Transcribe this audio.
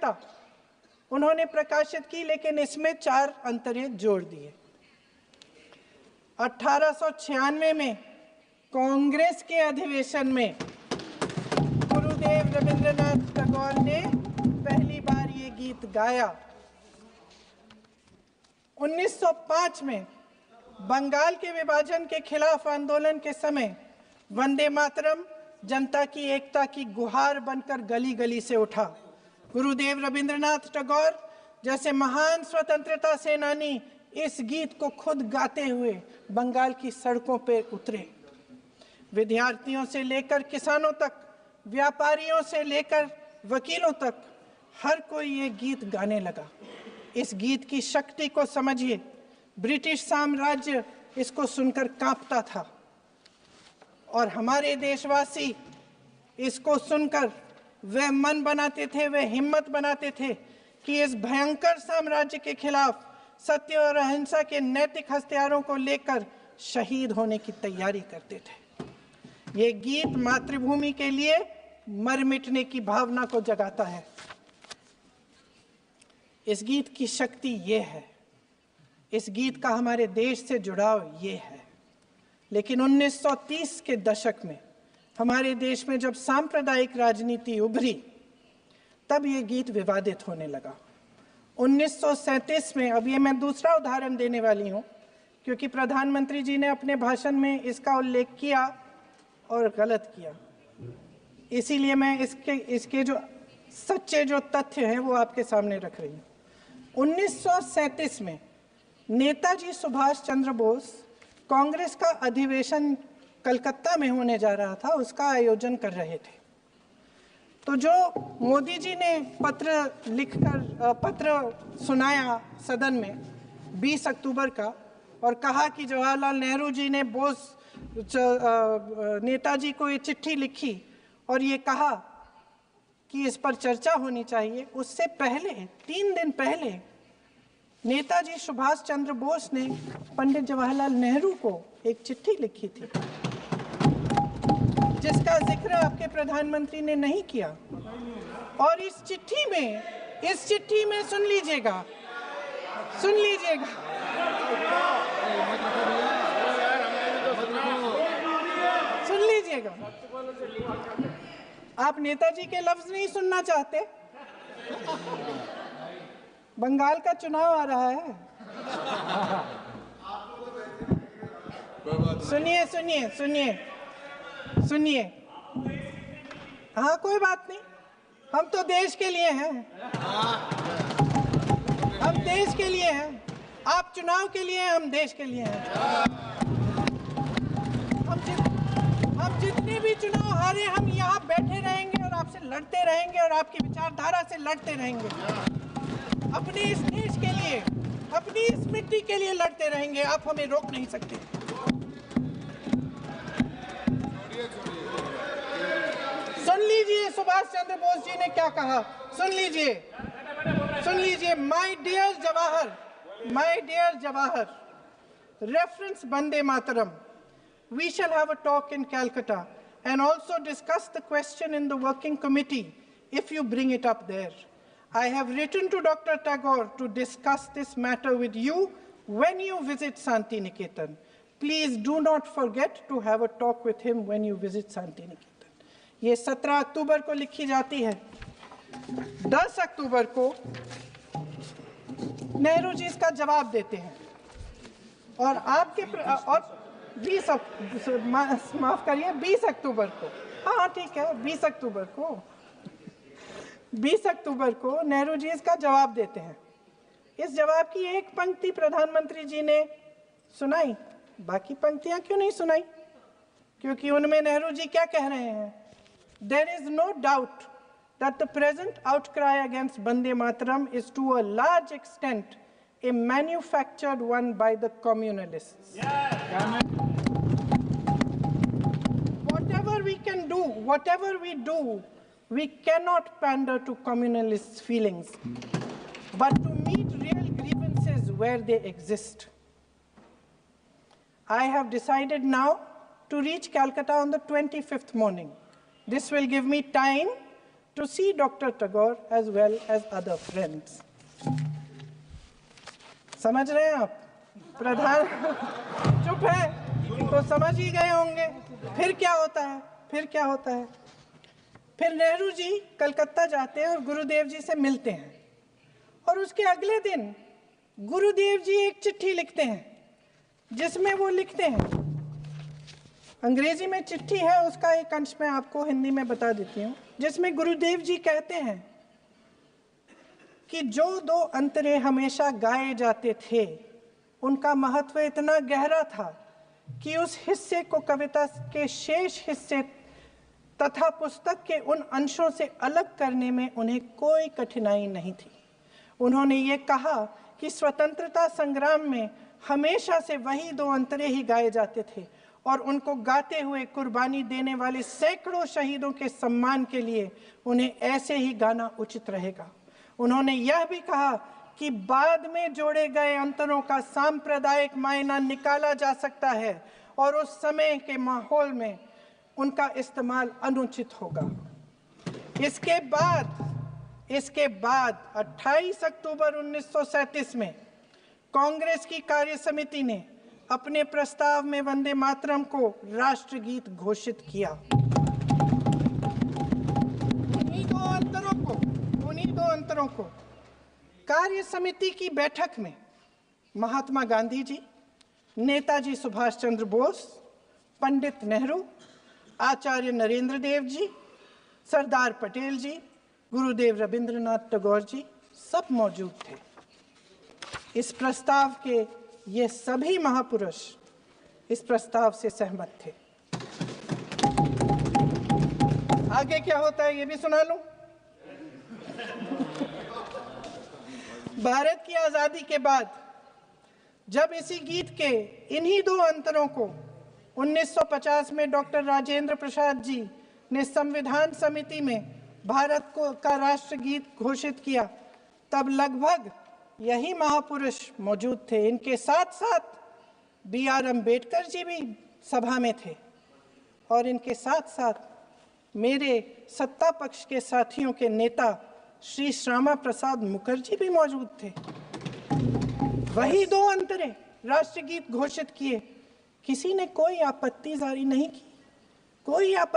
आवश्यकता उन्होंने प्रकाशित की, लेकिन इसमें 4 अंतरें जोड़ दिए। 1896 में कांग्रेस के अधिवेशन में गुरुदेव रविंद्रनाथ टैगोर ने पहली बार ये गीत गाया। 1905 में बंगाल के विभाजन के खिलाफ आंदोलन के समय वंदे मातरम जनता की एकता की गुहार बनकर गली गली से उठा। गुरुदेव रविंद्रनाथ टैगोर जैसे महान स्वतंत्रता सेनानी इस गीत को खुद गाते हुए बंगाल की सड़कों पर उतरे। विद्यार्थियों से लेकर किसानों तक, व्यापारियों से लेकर वकीलों तक, हर कोई ये गीत गाने लगा। इस गीत की शक्ति को समझिए। ब्रिटिश साम्राज्य इसको सुनकर कांपता था और हमारे देशवासी इसको सुनकर वह मन बनाते थे, वह हिम्मत बनाते थे कि इस भयंकर साम्राज्य के खिलाफ सत्य और अहिंसा के नैतिक हथियारों को लेकर शहीद होने की तैयारी करते थे। ये गीत मातृभूमि के लिए मर मिटने की भावना को जगाता है। इस गीत की शक्ति ये है, इस गीत का हमारे देश से जुड़ाव ये है। लेकिन 1930 के दशक में हमारे देश में जब सांप्रदायिक राजनीति उभरी, तब ये गीत विवादित होने लगा। 1937 में, अब ये मैं दूसरा उदाहरण देने वाली हूँ क्योंकि प्रधानमंत्री जी ने अपने भाषण में इसका उल्लेख किया और गलत किया, इसीलिए मैं इसके जो सच्चे जो तथ्य हैं वो आपके सामने रख रही हूँ। 1937 में नेताजी सुभाष चंद्र बोस कांग्रेस का अधिवेशन कलकत्ता में होने जा रहा था, उसका आयोजन कर रहे थे। तो जो मोदी जी ने पत्र सुनाया सदन में 20 अक्टूबर का और कहा कि जवाहरलाल नेहरू जी ने नेताजी को ये चिट्ठी लिखी और ये कहा कि इस पर चर्चा होनी चाहिए, उससे पहले 3 दिन पहले नेताजी सुभाष चंद्र बोस ने पंडित जवाहरलाल नेहरू को एक चिट्ठी लिखी थी जिसका जिक्र आपके प्रधानमंत्री ने नहीं किया। और इस चिट्ठी में सुन लीजिएगा, आप नेताजी के लफ्ज नहीं सुनना चाहते? बंगाल का चुनाव आ रहा है। सुनिए। हाँ, कोई बात नहीं, हम तो देश के लिए हैं, हम देश के लिए हैं। आप चुनाव के लिए, हम देश के लिए हैं। हम जितने भी चुनाव हारे, हम यहाँ बैठे रहेंगे और आपसे लड़ते रहेंगे और आपकी विचारधारा से लड़ते रहेंगे। अपने इस देश के लिए, अपनी इस मिट्टी के लिए लड़ते रहेंगे। आप हमें रोक नहीं सकते। सुन लीजिए सुभाष चंद्र बोस जी ने क्या कहा, सुन लीजिए। My dear Jawahar, reference Vande Mataram. We shall have a talk in Calcutta and also discuss the question in the working committee if you bring it up there. I have written to Dr. Tagore to discuss this matter with you when you visit Santi Niketan. Please do not forget to have a talk with him when you visit Santi Niketan. ये 17 अक्टूबर को लिखी जाती है। 10 अक्टूबर को नेहरू जी इसका जवाब देते हैं और आपके 20 अक्टूबर को, हाँ ठीक है, 20 अक्टूबर को नेहरू जी इसका जवाब देते हैं। इस जवाब की एक पंक्ति प्रधानमंत्री जी ने सुनाई, बाकी पंक्तियां क्यों नहीं सुनाई? क्योंकि उनमें नेहरू जी क्या कह रहे हैं? There is no doubt that the present outcry against Vande Mataram is to a large extent a manufactured one by the communalists. Whatever we do, we cannot pander to communalists' feelings, but to meet real grievances where they exist. I have decided now to reach Calcutta on the 25th morning. This will give me time to see Dr. Tagore as well as other friends. समझ रहे हैं आप? प्रधान चुप है तो समझ ही गए होंगे। फिर क्या होता है? फिर नेहरू जी कलकत्ता जाते हैं और गुरुदेव जी से मिलते हैं, और उसके अगले दिन गुरुदेव जी एक चिट्ठी लिखते हैं जिसमें वो लिखते हैं, अंग्रेजी में चिट्ठी है, उसका एक अंश मैं आपको हिंदी में बता देती हूँ, जिसमें गुरुदेव जी कहते हैं कि जो दो अंतरे हमेशा गाए जाते थे उनका महत्व इतना गहरा था कि उस हिस्से को कविता के शेष हिस्से तथा पुस्तक के उन अंशों से अलग करने में उन्हें कोई कठिनाई नहीं थी। उन्होंने ये कहा कि स्वतंत्रता संग्राम में हमेशा से वही दो अंतरे ही गाए जाते थे और उनको गाते हुए कुर्बानी देने वाले सैकड़ों शहीदों के सम्मान के लिए उन्हें ऐसे ही गाना उचित रहेगा। उन्होंने यह भी कहा कि बाद में जोड़े गए अंतरों का सांप्रदायिक मायना निकाला जा सकता है और उस समय के माहौल में उनका इस्तेमाल अनुचित होगा। इसके बाद 28 अक्टूबर 1937 में कांग्रेस की कार्य समिति ने अपने प्रस्ताव में वंदे मातरम को राष्ट्रगीत घोषित किया। उन्हीं दो अंतरों को कार्य समिति की बैठक में महात्मा गांधी जी, नेताजी सुभाष चंद्र बोस, पंडित नेहरू, आचार्य नरेंद्र देव जी, सरदार पटेल जी, गुरुदेव रविंद्रनाथ टैगोर जी सब मौजूद थे। इस प्रस्ताव के ये सभी महापुरुष इस प्रस्ताव से सहमत थे। आगे क्या होता है ये भी सुना लूं। भारत की आजादी के बाद जब इसी गीत के इन्हीं दो अंतरों को 1950 में डॉक्टर राजेंद्र प्रसाद जी ने संविधान समिति में भारत का राष्ट्रगीत घोषित किया, तब लगभग यही महापुरुष मौजूद थे। इनके साथ साथ B.R. अम्बेडकर जी भी सभा में थे और इनके साथ साथ मेरे सत्ता पक्ष के साथियों के नेता श्री श्यामा प्रसाद मुखर्जी भी मौजूद थे। वही दो अंतरे राष्ट्रगीत घोषित किए, किसी ने कोई आपत्ति जारी नहीं की, कोई आपत्ति